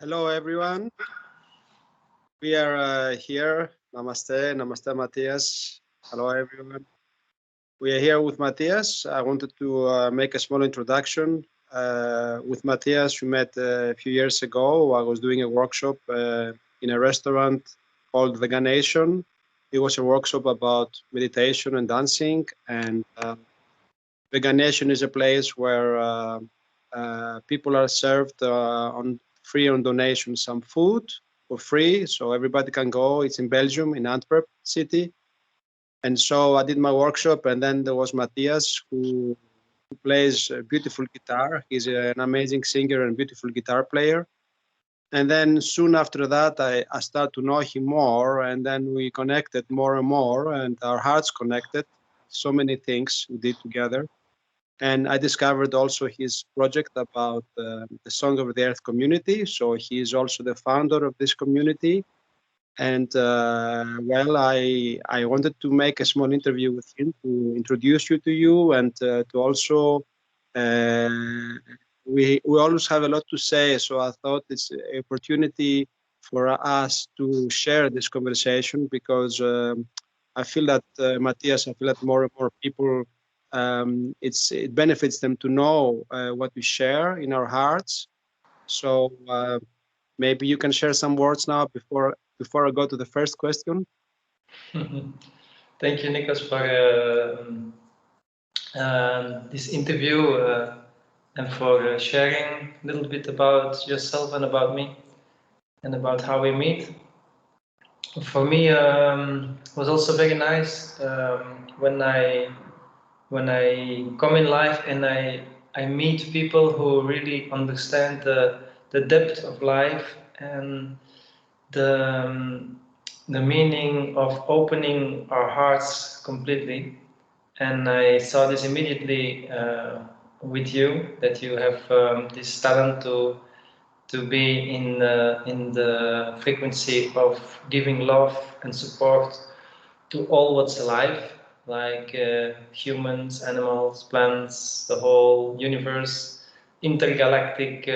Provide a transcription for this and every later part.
Hello, everyone. We are here. Namaste. Namaste, Mathias. Hello, everyone. We are here with Mathias. I wanted to make a small introduction. With Mathias, we met a few years ago. I was doing a workshop in a restaurant called Veganation. It was a workshop about meditation and dancing. And Veganation is a place where people are served on free on donation some food for free, so everybody can go. It's in Belgium, in Antwerp city. And so I did my workshop, and then there was Mathias who plays a beautiful guitar. He's an amazing singer and beautiful guitar player. And then soon after that, I started to know him more, and then we connected more and more, and our hearts connected. So many things we did together. And I discovered also his project about the Song of the Earth community. So he is also the founder of this community. And well, I wanted to make a small interview with him to introduce you and to also uh, we always have a lot to say. So I thought it's an opportunity for us to share this conversation because I feel that Matthias, I feel that more and more people it benefits them to know what we share in our hearts. So maybe you can share some words now before I go to the first question. Thank you, Nikos, for this interview and for sharing a little bit about yourself and about me and about how we meet. For me, it was also very nice when I come in life and I meet people who really understand the depth of life and the meaning of opening our hearts completely. And I saw this immediately with you, that you have this talent to be in the frequency of giving love and support to all what's alive, like humans, animals, plants, the whole universe, intergalactic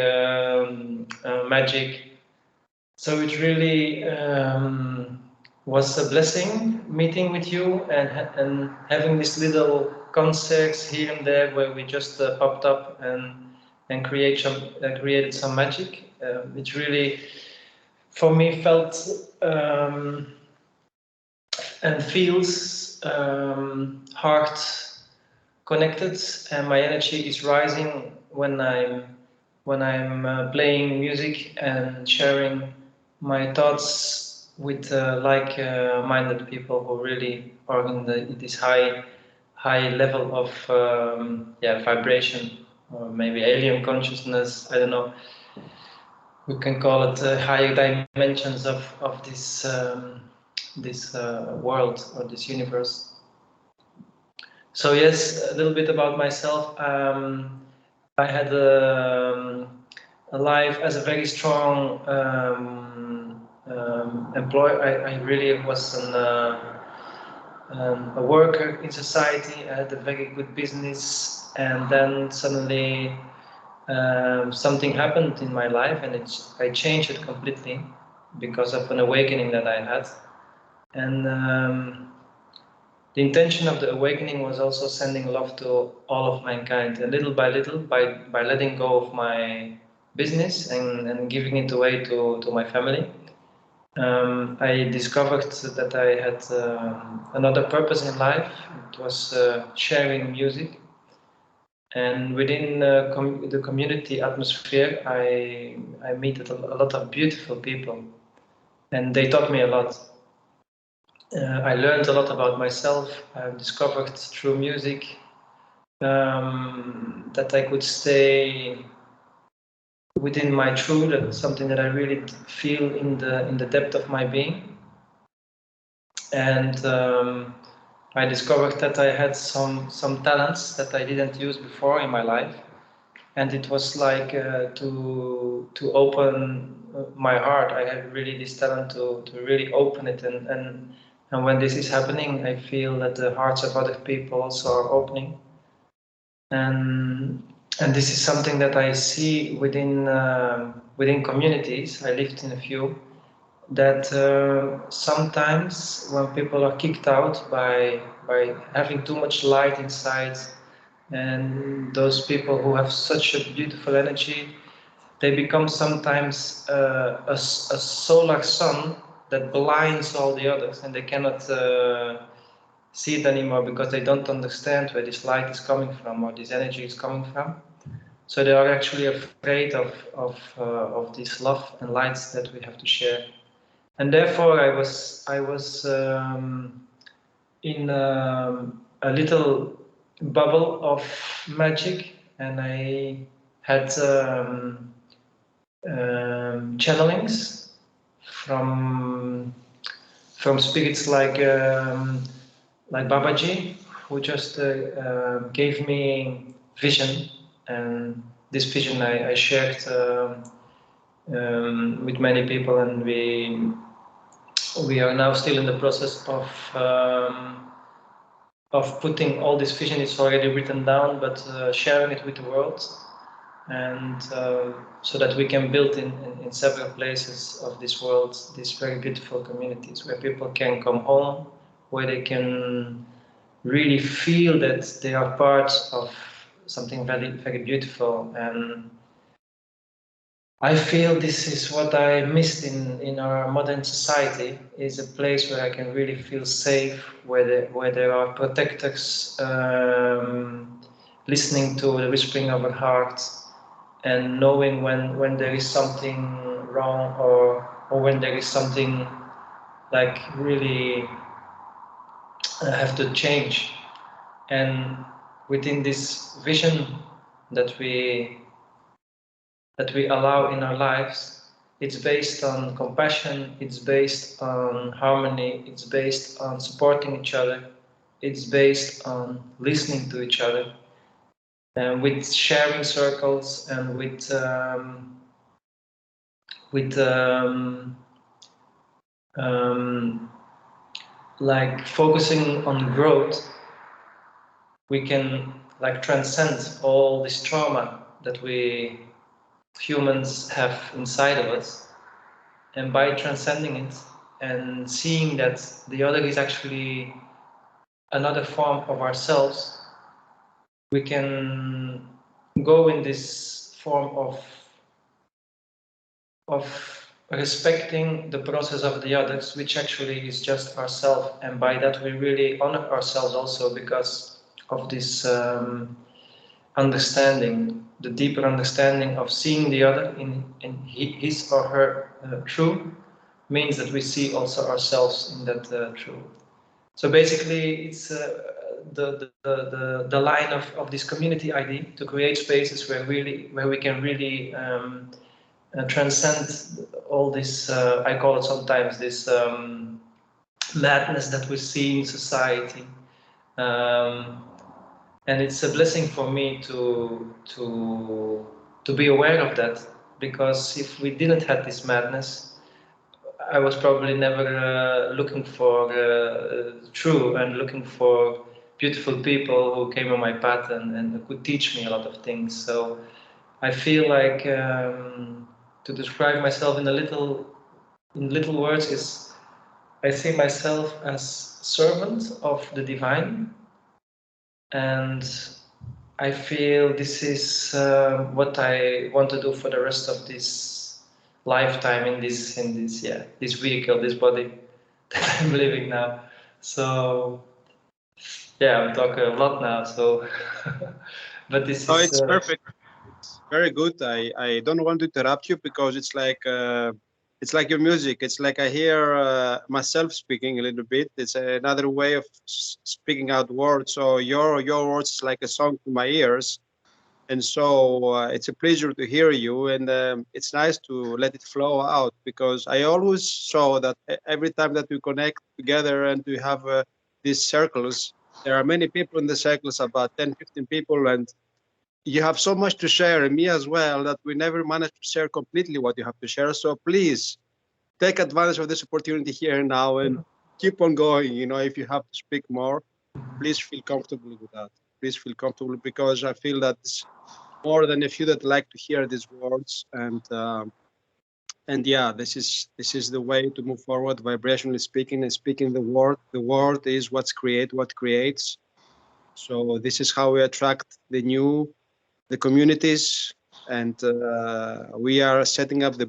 magic. So it really was a blessing meeting with you and having these little concerts here and there where we just popped up and created some magic. It really, for me, felt and feels heart connected, and my energy is rising when I'm playing music and sharing my thoughts with like-minded people who really are in this high level of vibration, or maybe alien consciousness. I don't know. We can call it higher dimensions of this world or this universe. So yes, a little bit about myself. I had a life as a very strong employer. I really was a worker in society. I had a very good business, and then suddenly something happened in my life, and I changed it completely because of an awakening that I had. And the intention of the awakening was also sending love to all of mankind, and little by little, by letting go of my business and giving it away to my family. I discovered that I had another purpose in life. It was sharing music. And within the community atmosphere, I met a lot of beautiful people, and they taught me a lot. I learned a lot about myself. I discovered through music that I could stay within my truth. That's something that I really feel in the depth of my being. And I discovered that I had some talents that I didn't use before in my life, and it was like to open my heart. I had really this talent to really open it, and when this is happening, I feel that the hearts of other people also are opening. And And this is something that I see within communities. I lived in a few that sometimes when people are kicked out by having too much light inside, and those people who have such a beautiful energy, they become sometimes a solar sun that blinds all the others, and they cannot see it anymore because they don't understand where this light is coming from or this energy is coming from. So they are actually afraid of this love and lights that we have to share. And therefore, I was in a little bubble of magic, and I had channelings from from spirits like Babaji, who just gave me vision, and this vision I shared with many people, and we are now still in the process of putting all this vision. It's already written down, but sharing it with the world, and so that we can build in several places of this world these very beautiful communities where people can come home, where they can really feel that they are part of something very, very beautiful. And I feel this is what I missed in our modern society, is a place where I can really feel safe, where there are protectors listening to the whispering of a heart, and knowing when there is something wrong, or when there is something like really have to change. And within this vision that we allow in our lives, it's based on compassion, it's based on harmony, it's based on supporting each other, it's based on listening to each other, and with sharing circles, and with um, like focusing on growth. We can like transcend all this trauma that we humans have inside of us, and by transcending it and seeing that the other is actually another form of ourselves, we can go in this form of respecting the process of the others, which actually is just ourselves. And by that we really honor ourselves also, because of this understanding, the deeper understanding of seeing the other in his or her truth, means that we see also ourselves in that truth. So basically, it's the line of this community ID, to create spaces where we can really transcend all this. I call it sometimes this madness that we see in society. Um, and it's a blessing for me to be aware of that, because if we didn't have this madness, I was probably never looking for true and looking for beautiful people who came on my path and could teach me a lot of things. So I feel like to describe myself in little words is, I see myself as servant of the divine, and I feel this is what I want to do for the rest of this lifetime in this vehicle, this body that I'm living now. So yeah, I'm talking a lot now. So, but this Oh, is it's perfect. It's very good. I don't want to interrupt you because it's like your music. It's like I hear myself speaking a little bit. It's another way of speaking out words. So your words is like a song to my ears, and so it's a pleasure to hear you. And it's nice to let it flow out, because I always saw that every time that we connect together and we have these circles, there are many people in the circles, about 10, 15 people, and you have so much to share, and me as well, that we never manage to share completely what you have to share. So please take advantage of this opportunity here and now, and keep on going. If you have to speak more, please feel comfortable with that. Please feel comfortable, because I feel that more than a few that like to hear these words. And yeah, this is the way to move forward, vibrationally speaking, and speaking the word. The word is what creates. So this is how we attract the communities, and we are setting up the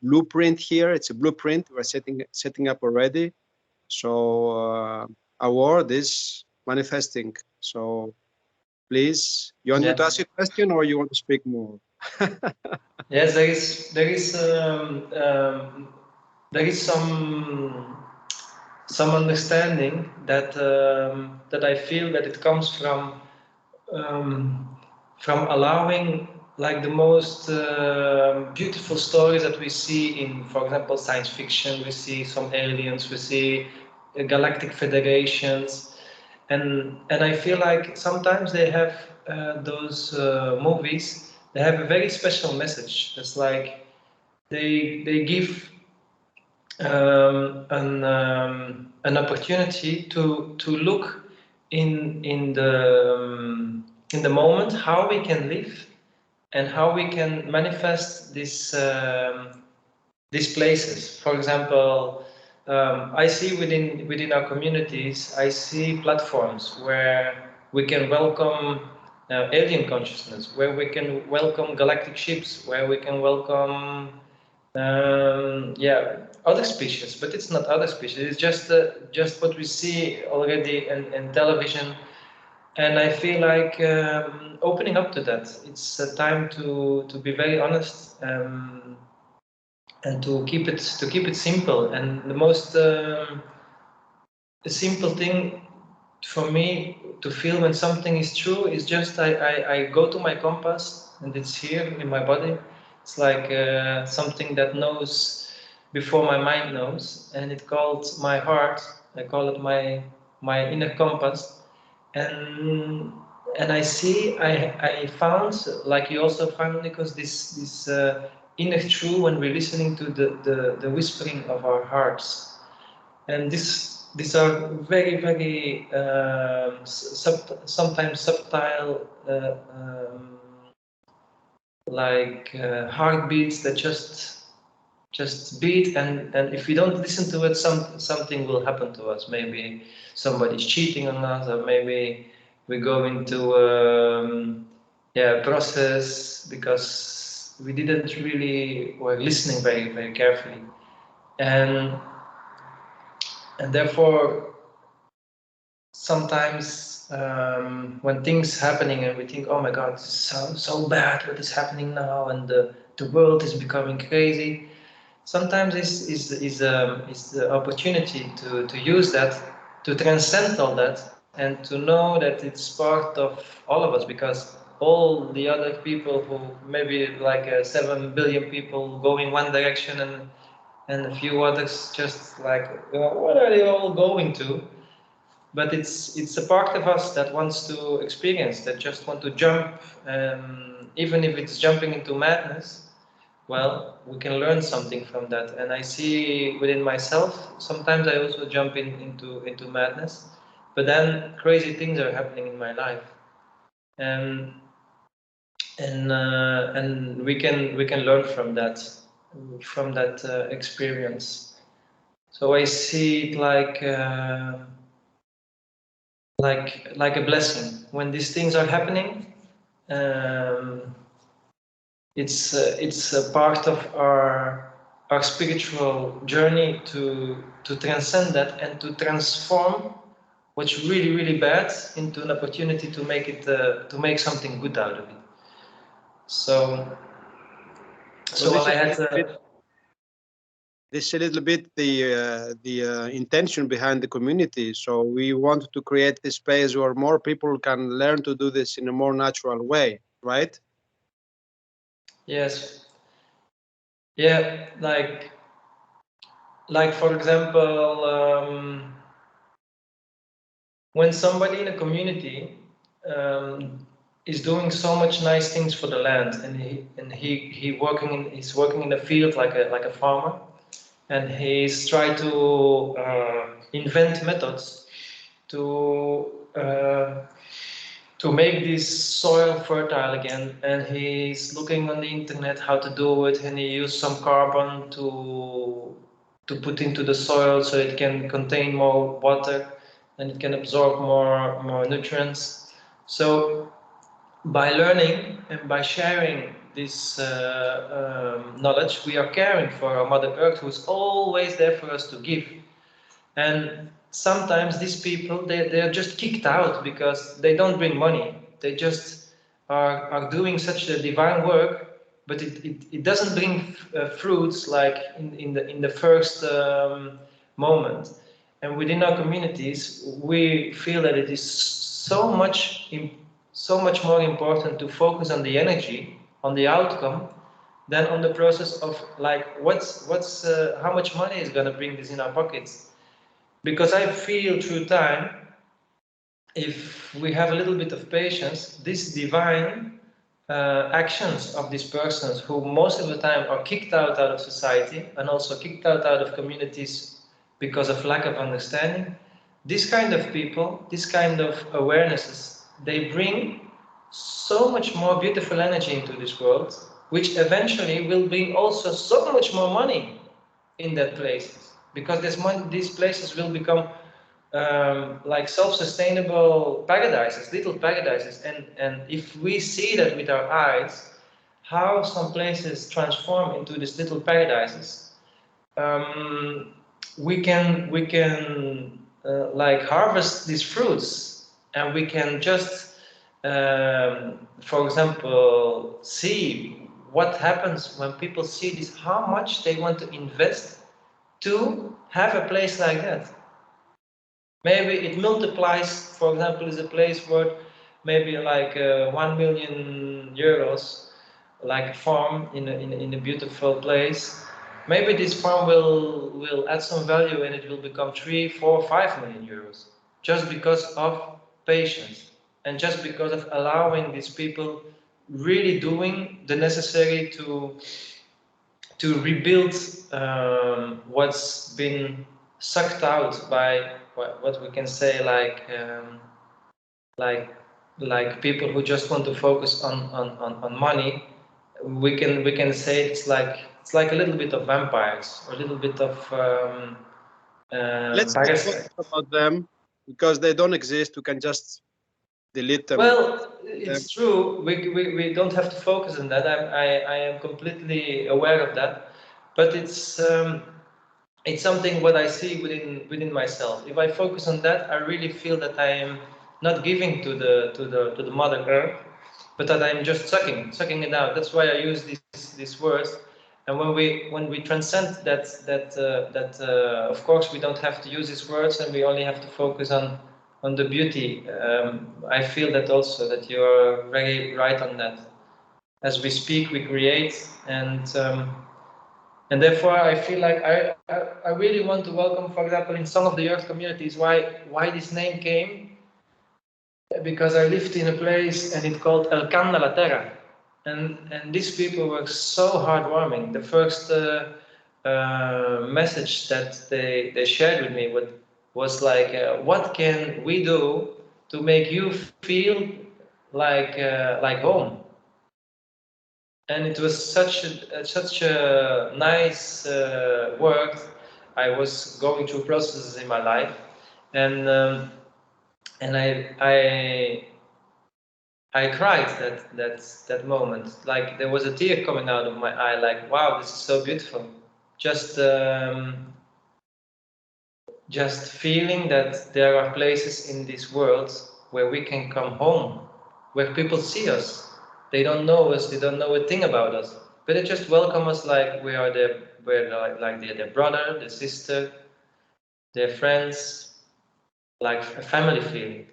blueprint here. It's a blueprint we're setting up already. So our word is manifesting. So please, you want me to ask you a question, or you want to speak more? Yes, there is some understanding that that I feel that it comes from allowing like the most beautiful stories that we see in, for example, science fiction. We see some aliens, we see galactic federations, and I feel like sometimes they have those movies. They have a very special message. It's like they give an opportunity to look in the moment how we can live and how we can manifest these places. For example, I see within our communities, I see platforms where we can welcome alien consciousness, where we can welcome galactic ships, where we can welcome other species, but it's not other species. It's just what we see already in television, and I feel like opening up to that. It's a time to be very honest and to keep it simple. And the most simple thing for me to feel when something is true is just I go to my compass and it's here in my body. It's like something that knows before my mind knows, and it called my heart. I call it my inner compass, and I see I found, like you also found, because this inner truth when we're listening to the whispering of our hearts, and these are very sometimes subtle like heartbeats that just beat, and if we don't listen to it, something will happen to us. Maybe somebody's cheating on us, or maybe we go into process because we didn't really were listening very carefully, and therefore sometimes when things happening and we think, oh my god, this is so bad what is happening now, and the world is becoming crazy. Sometimes is the opportunity to use that, to transcend all that, and to know that it's part of all of us, because all the other people who maybe like 7 billion people go in one direction, and a few others just like, what are they all going to? But it's a part of us that wants to experience, that just want to jump, even if it's jumping into madness. Well, we can learn something from that, and I see within myself sometimes I also jump into madness, but then crazy things are happening in my life, and and we can learn from that experience. So I see it like a blessing when these things are happening. Um, it's a part of our spiritual journey to transcend that and to transform what's really bad into an opportunity to make it to make something good out of it. So This I is had this is a little bit the intention behind the community. So we want to create a space where more people can learn to do this in a more natural way, right? yes, yeah, like for example, when somebody in a community is doing so much nice things for the land, and he's working in the field like a farmer, and he's trying to invent methods to to make this soil fertile again, and he's looking on the internet how to do it, and he used some carbon to put into the soil so it can contain more water and it can absorb more nutrients. So by learning and by sharing this knowledge, we are caring for our Mother Earth, who's always there for us to give. And sometimes these people, they are just kicked out because they don't bring money. They just are doing such a divine work, but it doesn't bring fruits like in the first moment. And within our communities, we feel that it is so much more important to focus on the energy, on the outcome, than on the process of like what's how much money is going to bring this in our pockets. Because I feel through time, if we have a little bit of patience, these divine actions of these persons who most of the time are kicked out of society and also kicked out of communities because of lack of understanding, this kind of people, this kind of awarenesses, they bring so much more beautiful energy into this world, which eventually will bring also so much more money in that places, because these places will become like self-sustainable paradises, little paradises, and if we see that with our eyes, how some places transform into these little paradises, we can like harvest these fruits, and we can just, for example, see what happens when people see this, how much they want to invest to have a place like that. Maybe it multiplies, for example, is a place worth maybe like 1 million euros, like a farm in a beautiful place. Maybe this farm will add some value and it will become 3, 4, 5 million euros, just because of patience and just because of allowing these people really doing the necessary to rebuild what's been sucked out by what we can say like like people who just want to focus on money. We can say it's like a little bit of vampires, or a little bit of Let's not talk parasites. about them because they don't exist. We can just delete them. Well, it's true. We don't have to focus on that. I am completely aware of that, but it's something what I see within myself. If I focus on that, I really feel that I am not giving to the Mother Earth, but that I'm just sucking it out. That's why I use these words. And when we transcend that, of course we don't have to use these words, and we only have to focus on the beauty. I feel that also that you are very right on that. As we speak, we create, and therefore I feel like I really want to welcome, for example, in Song of the Earth communities, why this name came, because I lived in a place and it called El Can de la Terra, and these people were so heartwarming. The first message that they shared with me was like, what can we do to make you feel like home? And it was such a nice work. I was going through processes in my life, and I cried that moment. Like there was a tear coming out of my eye. Like, wow, this is so beautiful. Just feeling that there are places in this world where we can come home, where people see us. They don't know us, they don't know a thing about us, but they just welcome us like we're their brother, their sister, their friends, like a family feeling.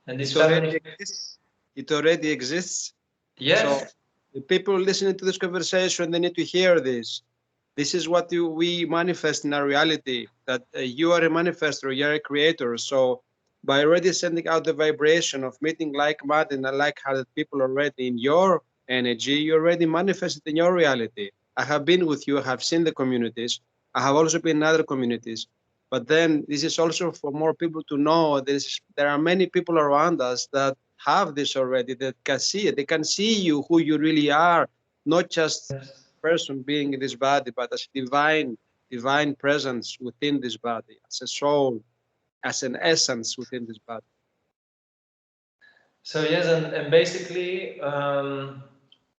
And this family exists. It already exists. Yes. So the people listening to this conversation, they need to hear this. This is what we manifest in our reality, that you are a manifestor, you are a creator. So by already sending out the vibration of meeting like-minded and like-hearted people already in your energy, you already manifested in your reality. I have been with you, I have seen the communities. I have also been in other communities. But then this is also for more people to know there are many people around us that have this already, that can see it. They can see you, who you really are, not just a person being in this body, but as divine presence within this body, as a soul, as an essence within this body. So yes, and basically,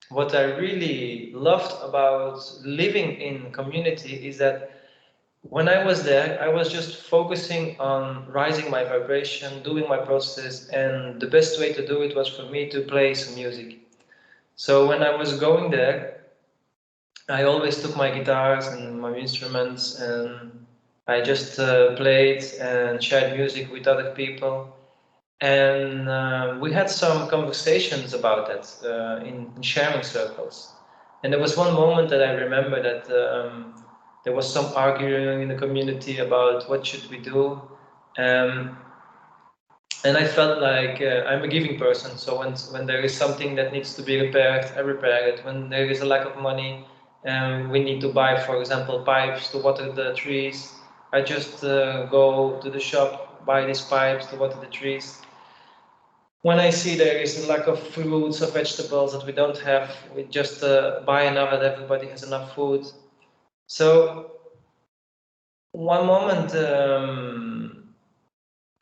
what I really loved about living in community is that when I was there, I was just focusing on rising my vibration, doing my process, and the best way to do it was for me to play some music. So when I was going there, I always took my guitars and my instruments, and I just played and shared music with other people. And we had some conversations about that in sharing circles. And there was one moment that I remember that there was some arguing in the community about what should we do. Um, and I felt like I'm a giving person, so when there is something that needs to be repaired, I repair it. When there is a lack of money, we need to buy, for example, pipes to water the trees, I just go to the shop, buy these pipes to water the trees. When I see there is a lack of fruits or vegetables that we don't have, we just buy enough that everybody has enough food. So one moment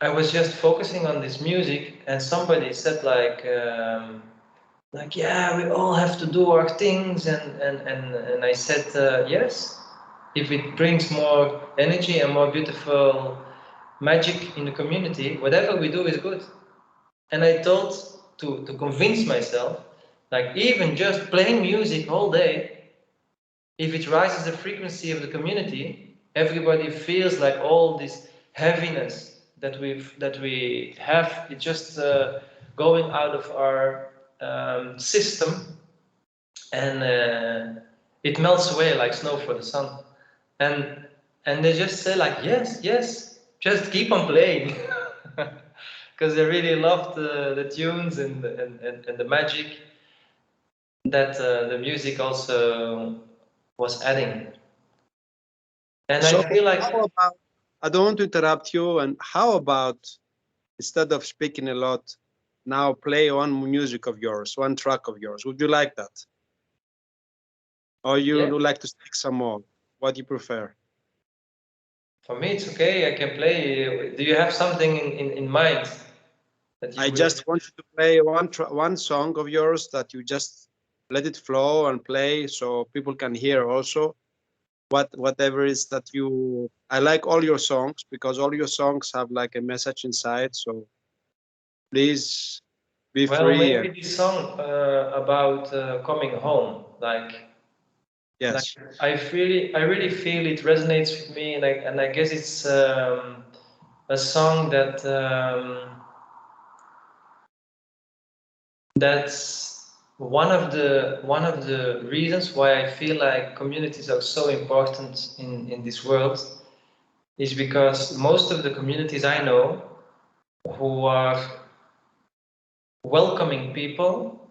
I was just focusing on this music, and somebody said like yeah, we all have to do our things, and I said yes, if it brings more energy and more beautiful magic in the community, whatever we do is good. And I thought to convince myself, like even just playing music all day, if it rises the frequency of the community, everybody feels like all this heaviness that we have, it's just going out of our system, and it melts away like snow for the sun. And they just say like yes, yes, just keep on playing. Because they really loved the tunes and the magic that the music also was adding. And So I feel like, how about, I don't want to interrupt you, and how about, instead of speaking a lot, now play one music of yours, one track of yours? Would you like that? Or you yeah, would like to speak some more? What do you prefer? for me it's okay, I can play. Do you have something in mind that you I will? just want you to play one song of yours that you just let it flow and play so people can hear also whatever is that you. I like all your songs because all your songs have like a message inside. So please be Well, free maybe and this song about coming home, like yes. I really feel it resonates with me, and I guess it's a song that that's one of the reasons why I feel like communities are so important in this world, is because most of the communities I know who are welcoming people,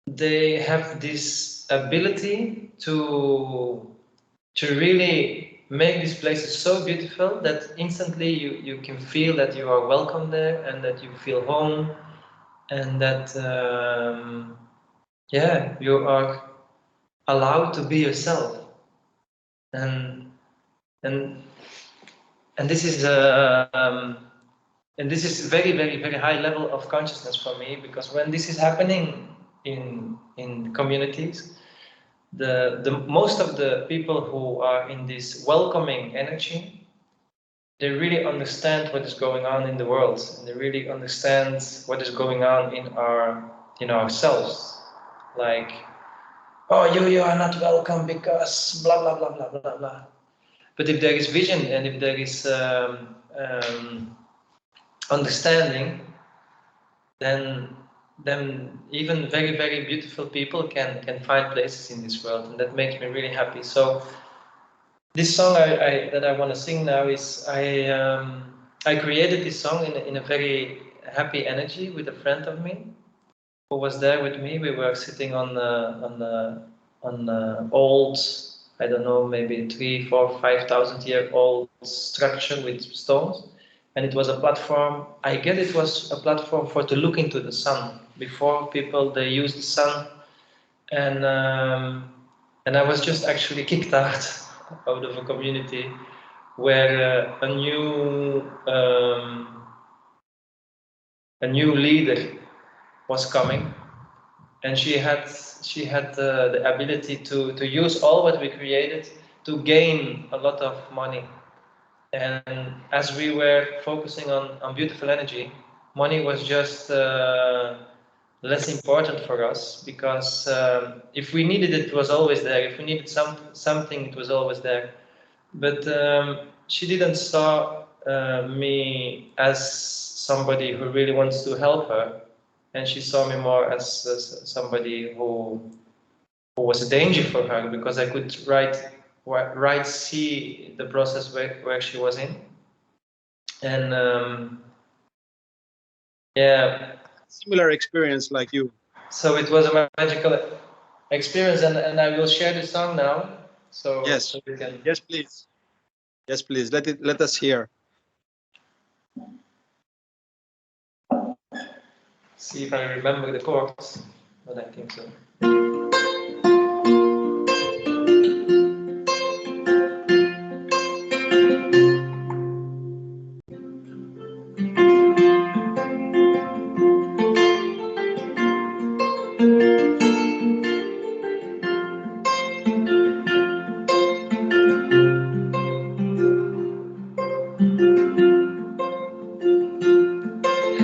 they have this ability to really make these places so beautiful that instantly you can feel that you are welcome there and that you feel home, and that yeah, you are allowed to be yourself. And and and this is and this is very high level of consciousness for me, because when this is happening in communities, the most of the people who are in this welcoming energy, they really understand what is going on in the world, and they really understand what is going on in ourselves. Like, oh, you are not welcome because blah blah blah blah blah blah. But if there is vision, and if there is understanding, then even very beautiful people can find places in this world, and that makes me really happy. So this song that I want to sing now is I created this song in a very happy energy with a friend of me who was there with me. We were sitting on old, I don't know, maybe 3, 4, 5,000 year old structure with stones, and it was a platform. I get it was a platform for to look into the sun. Before people they use the sun, and I was just actually kicked out of a community where a new leader was coming, and she had the ability to use all what we created to gain a lot of money. And as we were focusing on beautiful energy, money was just less important for us, because if we needed it, it was always there. If we needed something, it was always there. But she didn't saw me as somebody who really wants to help her, and she saw me more as somebody who was a danger for her, because I could right see the process where she was in. And yeah, Similar experience like you. so it was a magical experience, and I will share the song now, so Yes. we can Yes, please. Yes, please. Let us hear. see if I remember the chords, but I think so.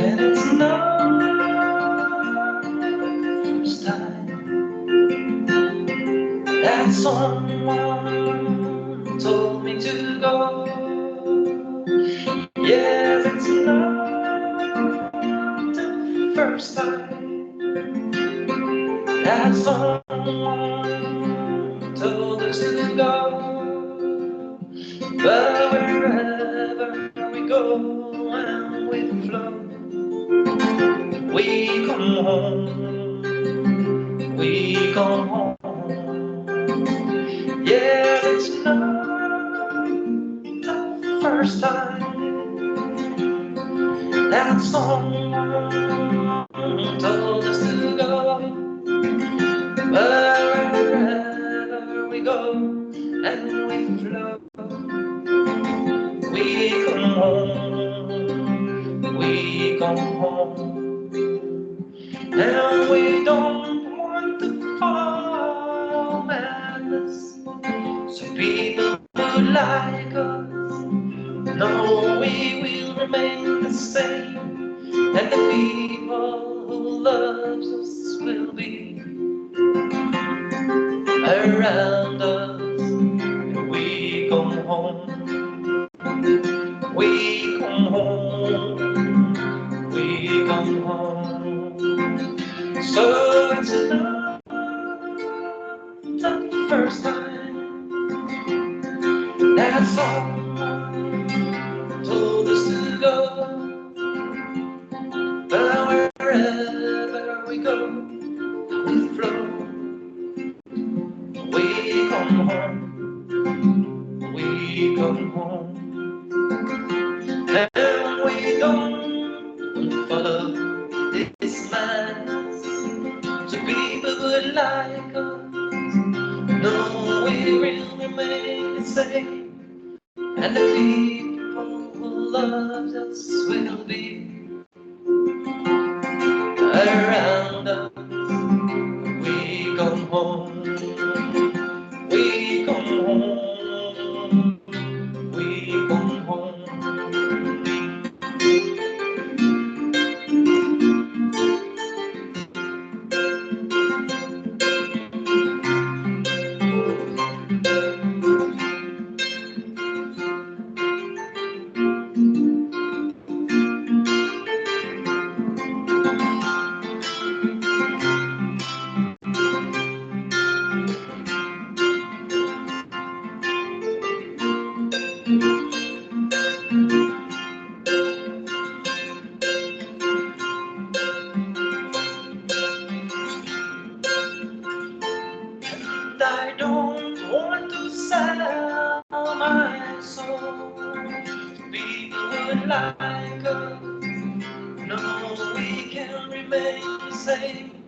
And it's not the first time that someone told me to go. Yes, it's not the first time that someone told us to go. But wherever we go and we flow, we come home, we come home. Yeah, it's not the first time that someone told us to go. But wherever we go and we flow, we come home, we come home. And we don't want to fall madness, so people who like us know we will remain the same, and the people who love us will be around us. And we come home, we come home, we come home. So it's not the first time that someone told us to go. But wherever we go, we flow. We come home, we come home. And we don't follow this madness, so people would like us. No, we will remain the same, and the people who love us will be around us. We come home, we come home, we come home. And I don't want to sell my soul People would like us, no, we can remain the same.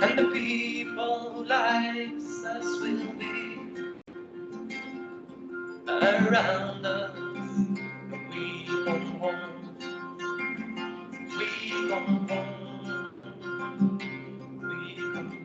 And the people who likes us will be around us. We come home, we come home, we come home.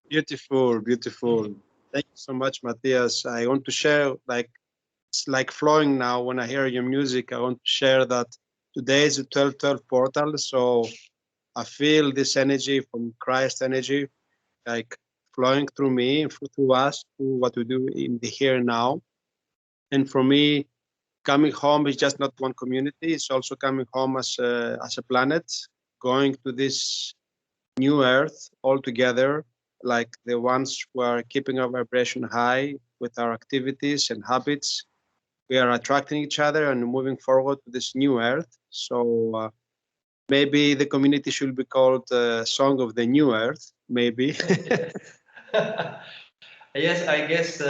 Beautiful, beautiful. Thank you so much, Matthias. I want to share, like, it's like flowing now when I hear your music. I want to share that today is the 1212 portal. So I feel this energy from Christ energy, like flowing through me, through us, through what we do in the here and now. And for me, coming home is just not one community. It's also coming home as a planet, going to this new earth all together, like the ones who are keeping our vibration high with our activities and habits. We are attracting each other and moving forward to this new earth. So maybe the community should be called Song of the New Earth, maybe. Yes, I guess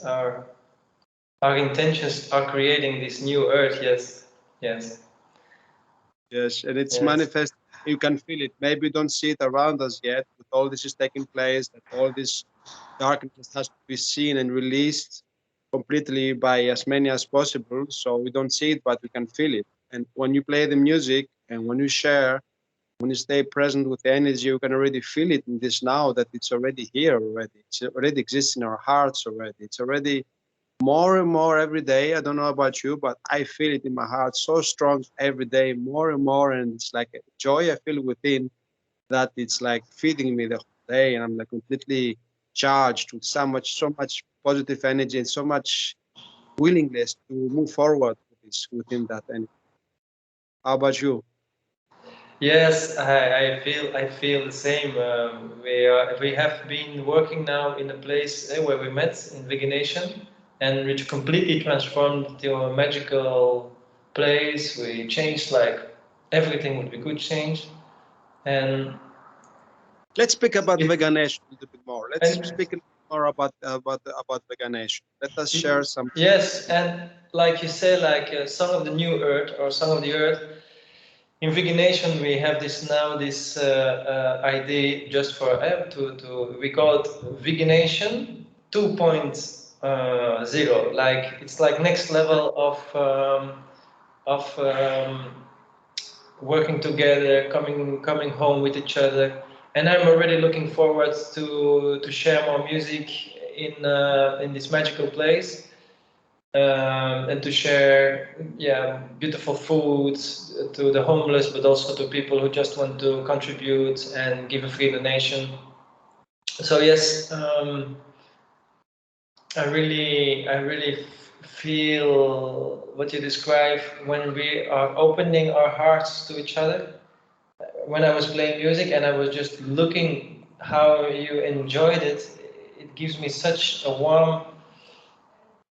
our intentions are creating this new earth. Yes, yes, Yes, and it's yes. manifest. You can feel it. Maybe you don't see it around us yet, but all this is taking place, that all this darkness has to be seen and released completely by as many as possible. So we don't see it, but we can feel it. And when you play the music and when you share, when you stay present with the energy, you can already feel it in this now, that it's already here already. It's already exists in our hearts already. It's already more and more every day. I don't know about you, but I feel it in my heart so strong every day, more and more. And it's like a joy I feel within, that it's like feeding me the whole day. And I'm like completely charged with so much positive energy and so much willingness to move forward with this, within that energy. How about you? Yes, I feel the same. We have been working now in a place where we met in Veganation, and which completely transformed to a magical place. We changed like everything what we could change, and Let's speak about it, veganation a little bit more. Let's and speak a little more about veganation. Let us share some. yes, and like you say, like Song of the New Earth or Song of the Earth. In veganation, we have this idea just for to we call it veganation 2.0. Like it's like next level of working together, coming home with each other. And I'm already looking forward to share more music in this magical place, and to share beautiful foods to the homeless, but also to people who just want to contribute and give a free donation. So yes, I really feel what you describe when we are opening our hearts to each other. When I was playing music and I was just looking how you enjoyed it, it gives me such a warm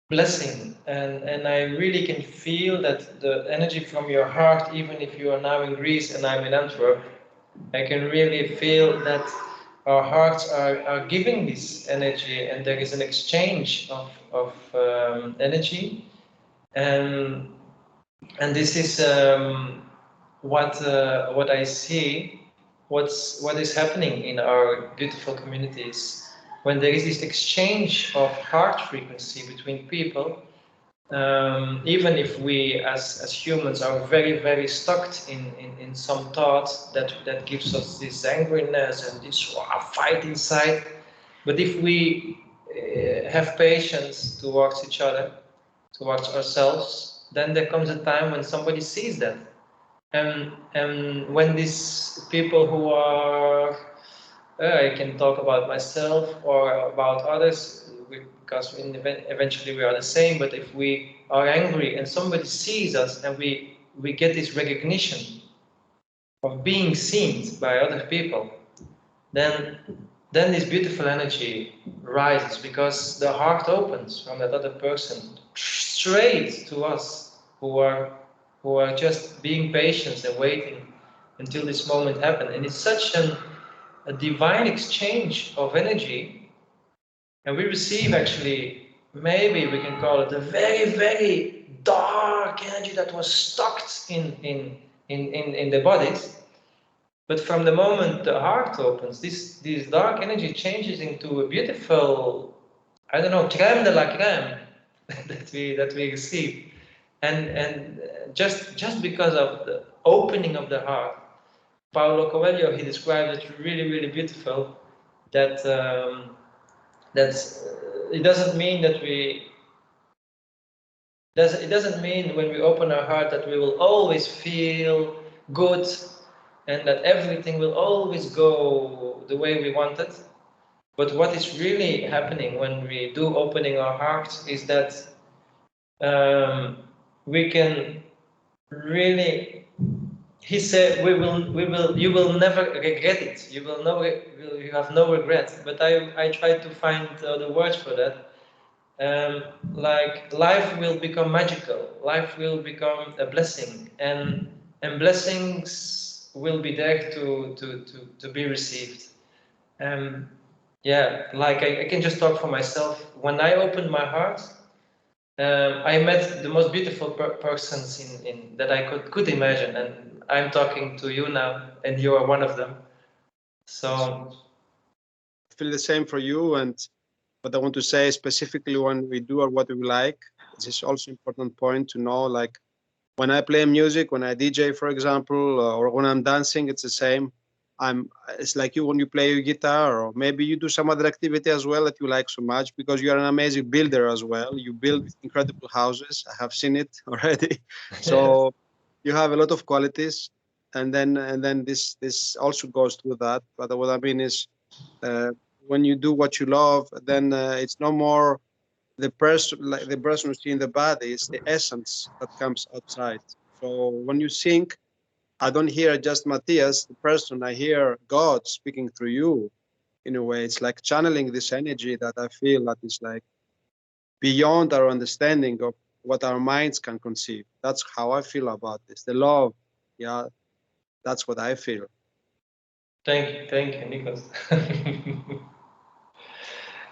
blessing, and I really can feel that the energy from your heart, even if you are now in Greece and I'm in Antwerp. I can really feel that our hearts are giving this energy, and there is an exchange of energy, and this is what I see. What is happening in our beautiful communities when there is this exchange of heart frequency between people. Even if we as humans are very stuck in some thoughts that gives us this angriness and this fight inside, but if we have patience towards each other, towards ourselves, then there comes a time when somebody sees that, and when these people who are I can talk about myself or about others because eventually we are the same. But if we are angry and somebody sees us and we get this recognition of being seen by other people, then this beautiful energy rises because the heart opens from that other person straight to us who are just being patient and waiting until this moment happens. And it's such a divine exchange of energy, and we receive actually, maybe we can call it a very, very dark energy that was stuck in the bodies. But from the moment the heart opens, this dark energy changes into a beautiful, I don't know, crème de la crème that we receive, and just because of the opening of the heart. Paulo Coelho, he described it really, really beautiful. That it doesn't mean that it doesn't mean when we open our heart that we will always feel good and that everything will always go the way we want it. But what is really happening when we do opening our hearts is that we can really. He said, you will never regret it. You have no regret." But I tried to find the words for that. Like life will become magical, life will become a blessing, and blessings will be there to be received. Yeah, like I can just talk for myself. When I opened my heart, I met the most beautiful persons in that I could imagine, and I'm talking to you now, and you are one of them. So I feel the same for you. And what I want to say specifically when we do or what we like, this is also important point to know. Like when I play music, when I DJ, for example, or when I'm dancing, it's the same. It's like you when you play your guitar, or maybe you do some other activity as well that you like so much because you are an amazing builder as well. You build incredible houses. I have seen it already. So you have a lot of qualities, and then this also goes through that. But what I mean is, uh, when you do what you love, then it's no more the person, like the person who's in the body, is the essence that comes outside. So when you sing, I don't hear just Matthias, the person. I hear God speaking through you. In a way, it's like channeling this energy that I feel that is like beyond our understanding of what our minds can conceive. That's how I feel about this. The love, yeah, that's what I feel. thank you, Nikos.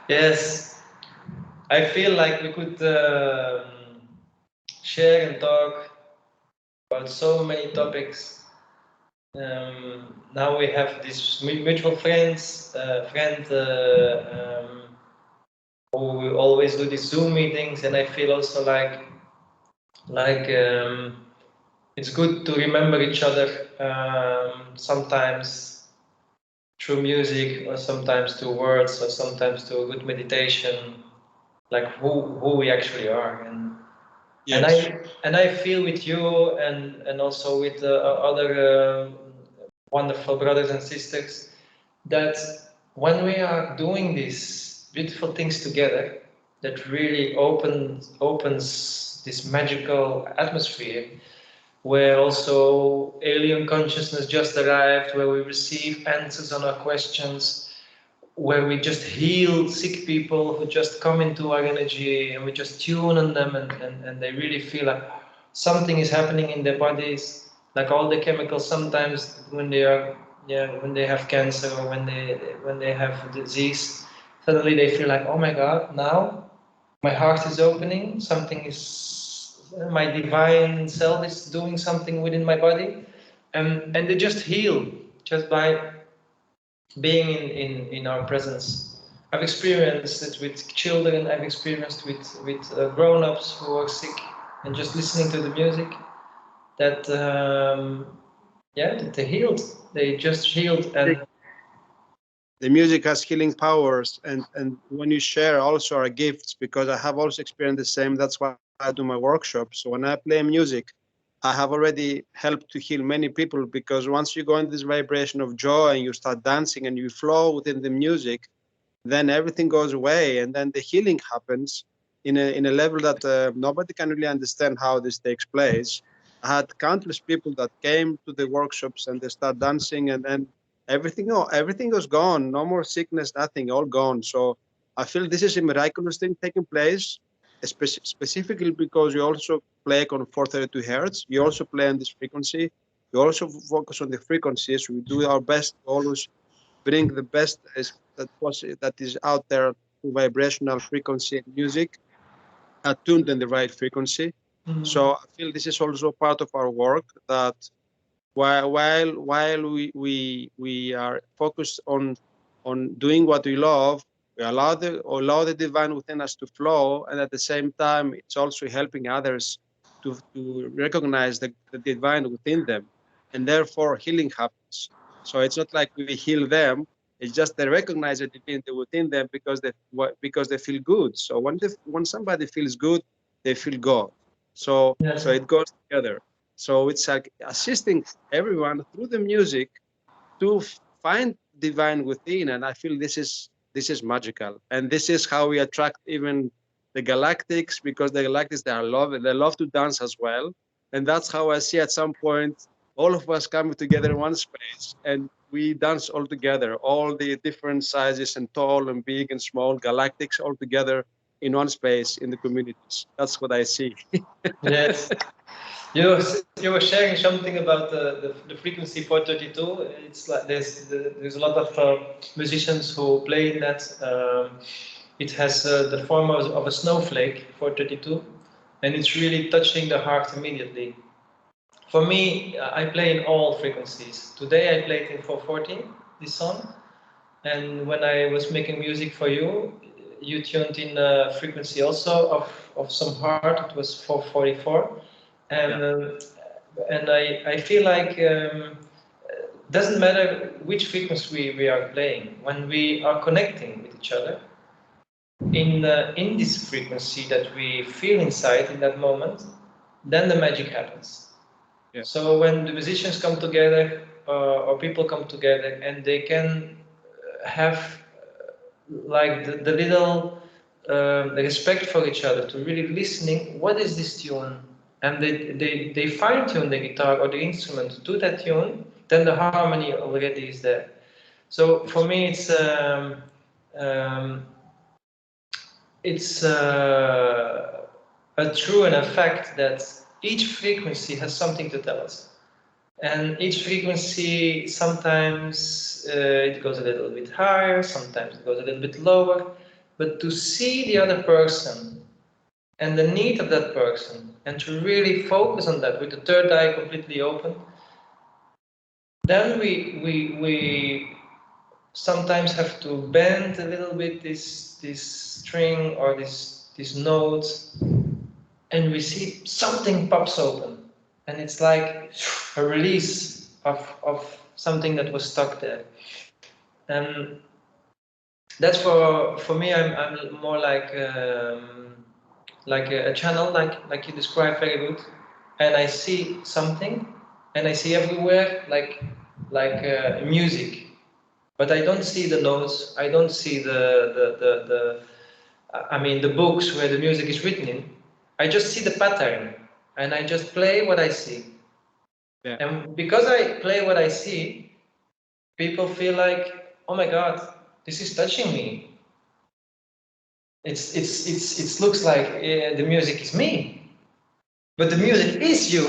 Yes, I feel like we could share and talk about so many topics. Now we have this mutual friend who always do these Zoom meetings, and I feel also like it's good to remember each other sometimes through music, or sometimes through words, or sometimes through a good meditation, like who we actually are. And Yes. I feel with you and also with other wonderful brothers and sisters that when we are doing these beautiful things together, that really opens this magical atmosphere where also alien consciousness just arrived, where we receive answers on our questions, where we just heal sick people who just come into our energy and we just tune on them, and they really feel like something is happening in their bodies, like all the chemicals sometimes when they are, yeah, when they have cancer or when they have disease, suddenly they feel like, oh my god, now my heart is opening, something is, my divine self is doing something within my body, and they just heal just by being in our presence. I've experienced it with children, I've experienced with grown-ups who are sick, and just listening to the music that yeah, that they healed, they just healed. And The music has healing powers, and when you share also our gifts, because I have also experienced the same. That's why I do my workshops. So when I play music, I have already helped to heal many people, because once you go into this vibration of joy and you start dancing and you flow within the music, then everything goes away, and then the healing happens in a level that nobody can really understand how this takes place. I had countless people that came to the workshops and they start dancing, and then everything was gone. No more sickness, nothing, all gone. So I feel this is a miraculous thing taking place, specifically because you also play on 432 hertz. You also play on this frequency. You also focus on the frequencies. We do our best to always bring the best that is out there to vibrational frequency and music, attuned in the right frequency. So I feel this is also part of our work, that while we are focused on doing what we love, we allow the divine within us to flow, and at the same time, it's also helping others to recognize the divine within them, and therefore healing happens. So it's not like we heal them; it's just they recognize the divinity within them because they feel good. So when somebody feels good, they feel God. So Yes. it goes together. So it's like assisting everyone through the music to find divine within, and I feel this is magical, and this is how we attract even the galactics, because the galactics they love to dance as well, and that's how I see at some point all of us coming together in one space, and we dance all together, all the different sizes and tall and big and small galactics all together in one space in the communities. That's what I see. Yes. You were sharing something about the frequency 432. It's like there's a lot of musicians who play in that. It has the form of a snowflake, 432, and it's really touching the heart immediately. For me, I play in all frequencies. Today I played in 440, this song, and when I was making music for you, you tuned in a frequency also of some heart. It was 444, and Yeah. I feel like doesn't matter which frequency we are playing. When we are connecting with each other in this frequency that we feel inside in that moment, then the magic happens. Yeah. So when the musicians come together or people come together and they can have like the little respect for each other, to really listening, what is this tune? And they fine tune the guitar or the instrument to that tune, then the harmony already is there. So for Yes. me, um, it's a true and a fact that each frequency has something to tell us. And each frequency, sometimes it goes a little bit higher, sometimes it goes a little bit lower. But to see the other person and the need of that person, and to really focus on that with the third eye completely open, then we sometimes have to bend a little bit this string or this note, and we see something pops open, and it's like a release of something that was stuck there. And that's for me. I'm more like a channel, like you described very good, and I see something, and I see everywhere like music, but I don't see the notes. I don't see the I mean the books where the music is written in. I just see the pattern, and I just play what I see. Yeah. And because I play what I see, people feel like, oh my God, this is touching me. It looks like the music is me, but the music is you,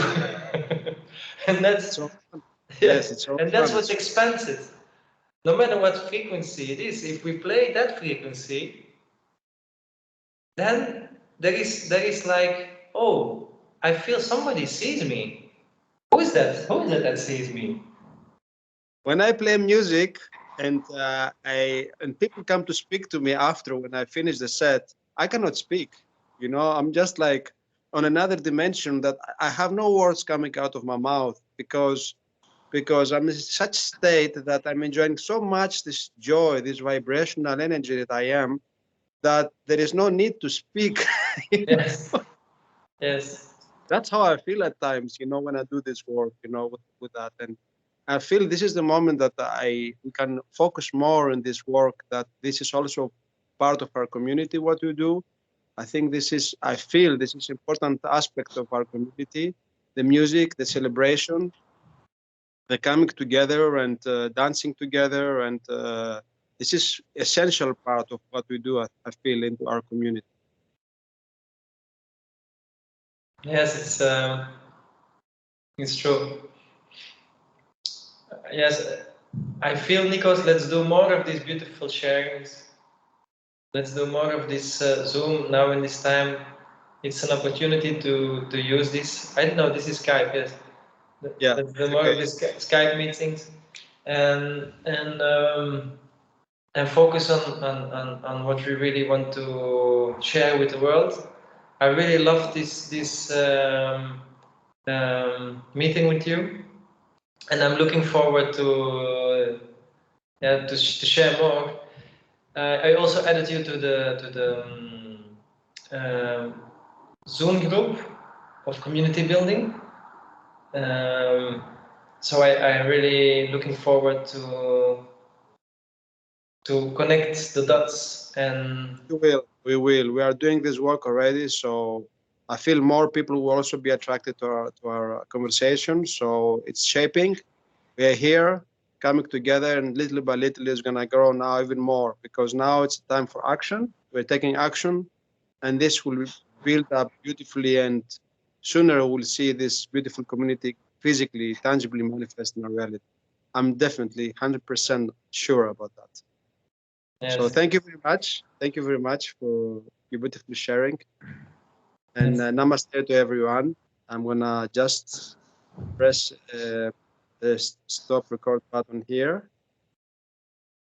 and It's that's all fun. yeah, Yes, it's all and that's fun. what expands it. No matter what frequency it is, if we play that frequency, then there is like, oh, I feel somebody sees me. Who is that? Who is it that sees me? When I play music and people come to speak to me after when I finish the set, I cannot speak. I'm just like on another dimension, that I have no words coming out of my mouth, because I'm in such state that I'm enjoying so much this joy, this vibrational energy that I am, that there is no need to speak. Yes, yes. That's how I feel at times, when I do this work, with that. And I feel this is the moment that we can focus more on this work, that this is also part of our community, what we do. I feel this is important aspect of our community, the music, the celebration, the coming together and dancing together. And this is essential part of what we do, I feel, into our community. Yes, it's true. Yes, I feel, Nikos, let's do more of these beautiful sharings. Let's do more of this Zoom now in this time. It's an opportunity to use this. I don't know, this is Skype, yes. Yeah, Let's do more okay. of these Skype meetings and focus on what we really want to share with the world. I really love this meeting with you, and I'm looking forward to share more. I also added you to the Zoom group of community building. So I'm really looking forward to connect the dots and. We are doing this work already, so I feel more people will also be attracted to our conversation. So it's shaping. We are here coming together, and little by little is gonna grow now even more, because now it's time for action. We're taking action, and this will build up beautifully, and sooner we'll see this beautiful community physically, tangibly manifest in our reality. I'm definitely 100% sure about that. So Yes. thank you very much. Thank you very much for your beautiful sharing. And Yes. namaste to everyone. I'm gonna just press the stop record button here.